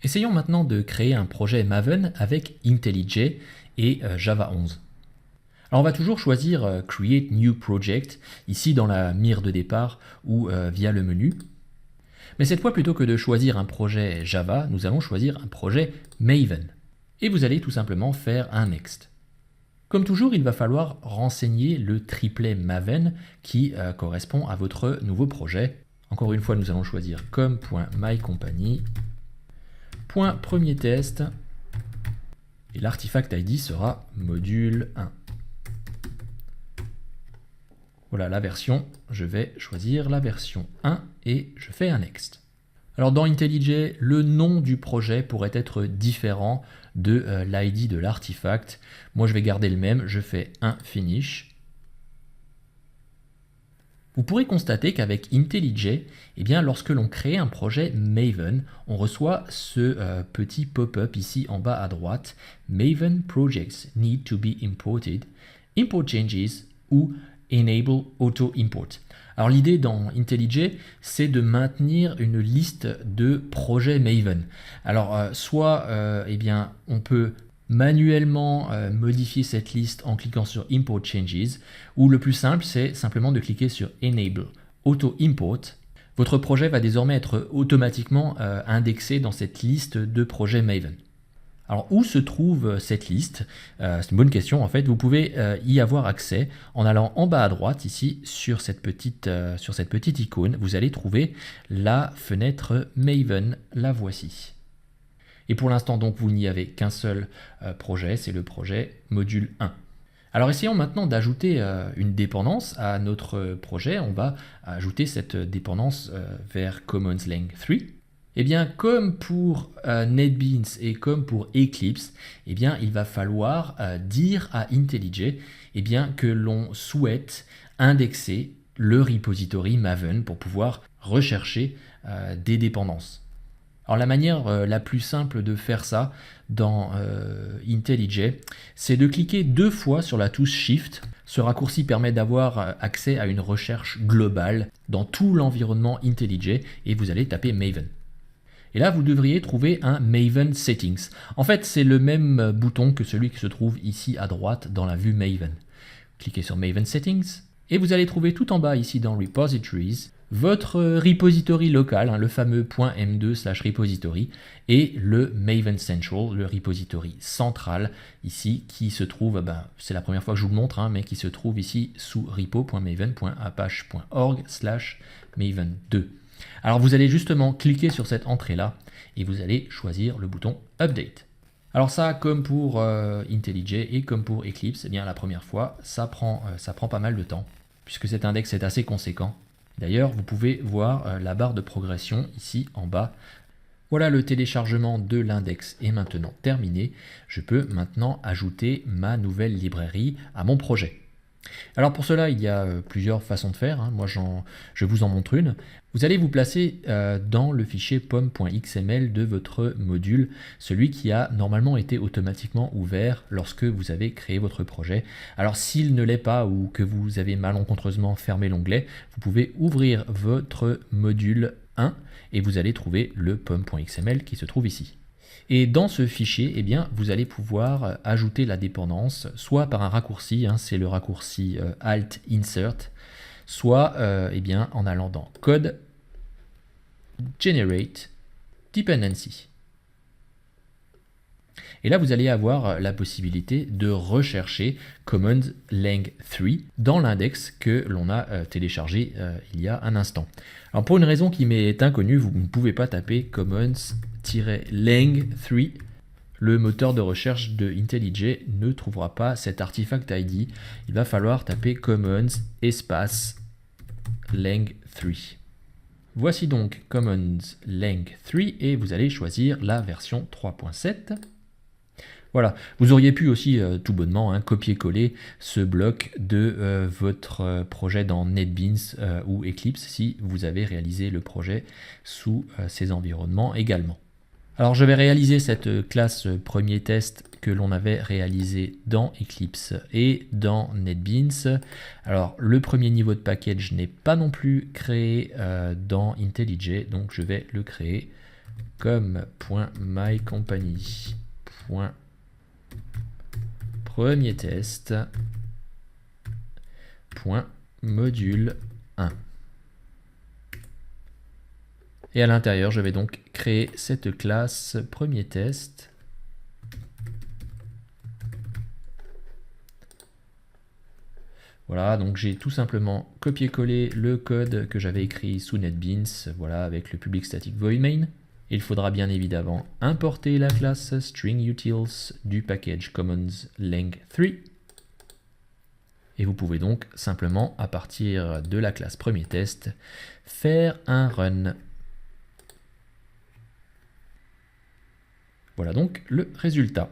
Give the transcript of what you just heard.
Essayons maintenant de créer un projet Maven avec IntelliJ et Java 11. Alors on va toujours choisir Create New Project, ici dans la mire de départ ou via le menu. Mais cette fois, plutôt que de choisir un projet Java, nous allons choisir un projet Maven. Et vous allez tout simplement faire un Next. Comme toujours, il va falloir renseigner le triplet Maven qui correspond à votre nouveau projet. Encore une fois, nous allons choisir com.mycompany, .premier test, et l'artifact ID sera module 1. Voilà la version, je vais choisir la version 1 et je fais un Next. Alors dans IntelliJ, le nom du projet pourrait être différent de l'ID de l'artefact. Moi je vais garder le même, je fais un finish. Vous pourrez constater qu'avec IntelliJ, eh bien, lorsque l'on crée un projet Maven, on reçoit ce petit pop-up ici en bas à droite. Maven projects need to be imported, import changes ou enable auto import. Alors l'idée dans IntelliJ, c'est de maintenir une liste de projets Maven. Alors soit eh bien, on peut manuellement modifier cette liste en cliquant sur Import Changes, ou le plus simple, c'est simplement de cliquer sur Enable Auto Import. Votre projet va désormais être automatiquement indexé dans cette liste de projets Maven. Alors où se trouve cette liste? C'est une bonne question en fait. Vous pouvez y avoir accès en allant en bas à droite ici sur cette petite icône. Vous allez trouver la fenêtre Maven, la voici. Et pour l'instant, donc, vous n'y avez qu'un seul projet, c'est le projet module 1. Alors essayons maintenant d'ajouter une dépendance à notre projet. On va ajouter cette dépendance vers commonslang 3. Eh bien, comme pour NetBeans et comme pour Eclipse, eh bien, il va falloir dire à IntelliJ eh bien, que l'on souhaite indexer le repository Maven pour pouvoir rechercher des dépendances. Alors la manière la plus simple de faire ça dans IntelliJ, c'est de cliquer 2 fois sur la touche Shift. Ce raccourci permet d'avoir accès à une recherche globale dans tout l'environnement IntelliJ et vous allez taper Maven. Et là, vous devriez trouver un Maven Settings. En fait, c'est le même bouton que celui qui se trouve ici à droite dans la vue Maven. Cliquez sur Maven Settings et vous allez trouver tout en bas ici dans Repositories votre repository local, le fameux .m2/repository, et le Maven Central, le repository central, ici, qui se trouve, c'est la première fois que je vous le montre, mais qui se trouve ici sous repo.maven.apache.org/maven2. Alors vous allez justement cliquer sur cette entrée-là, et vous allez choisir le bouton Update. Alors ça, comme pour IntelliJ et comme pour Eclipse, eh bien la première fois, ça prend pas mal de temps, puisque cet index est assez conséquent. D'ailleurs, vous pouvez voir la barre de progression ici en bas. Voilà, le téléchargement de l'index est maintenant terminé. Je peux maintenant ajouter ma nouvelle librairie à mon projet. Alors pour cela, il y a plusieurs façons de faire. Moi, je vous en montre une. Vous allez vous placer dans le fichier pom.xml de votre module, celui qui a normalement été automatiquement ouvert lorsque vous avez créé votre projet. Alors s'il ne l'est pas ou que vous avez malencontreusement fermé l'onglet, vous pouvez ouvrir votre module 1 et vous allez trouver le pom.xml qui se trouve ici. Et dans ce fichier, eh bien, vous allez pouvoir ajouter la dépendance, soit par un raccourci, c'est le raccourci Alt Insert, soit eh bien, en allant dans Code, Generate, Dependency. Et là, vous allez avoir la possibilité de rechercher commonslang 3 dans l'index que l'on a téléchargé il y a un instant. Alors pour une raison qui m'est inconnue, vous ne pouvez pas taper commons-lang3. Le moteur de recherche de IntelliJ ne trouvera pas cet artifact ID. Il va falloir taper commons espace lang3. Voici donc commons lang3 et vous allez choisir la version 3.7. Voilà, vous auriez pu aussi tout bonnement copier-coller ce bloc de votre projet dans NetBeans ou Eclipse si vous avez réalisé le projet sous ces environnements également. Alors je vais réaliser cette classe premier test que l'on avait réalisé dans Eclipse et dans NetBeans. Alors le premier niveau de package n'est pas non plus créé dans IntelliJ, donc je vais le créer com.mycompany.premier test .module 1. Et à l'intérieur, je vais donc créer cette classe premier test. Voilà, donc j'ai tout simplement copié-collé le code que j'avais écrit sous NetBeans, voilà, avec le public static void main. Il faudra bien évidemment importer la classe stringUtils du package commons lang3. Et vous pouvez donc simplement, à partir de la classe premier test, faire un run. Voilà donc le résultat.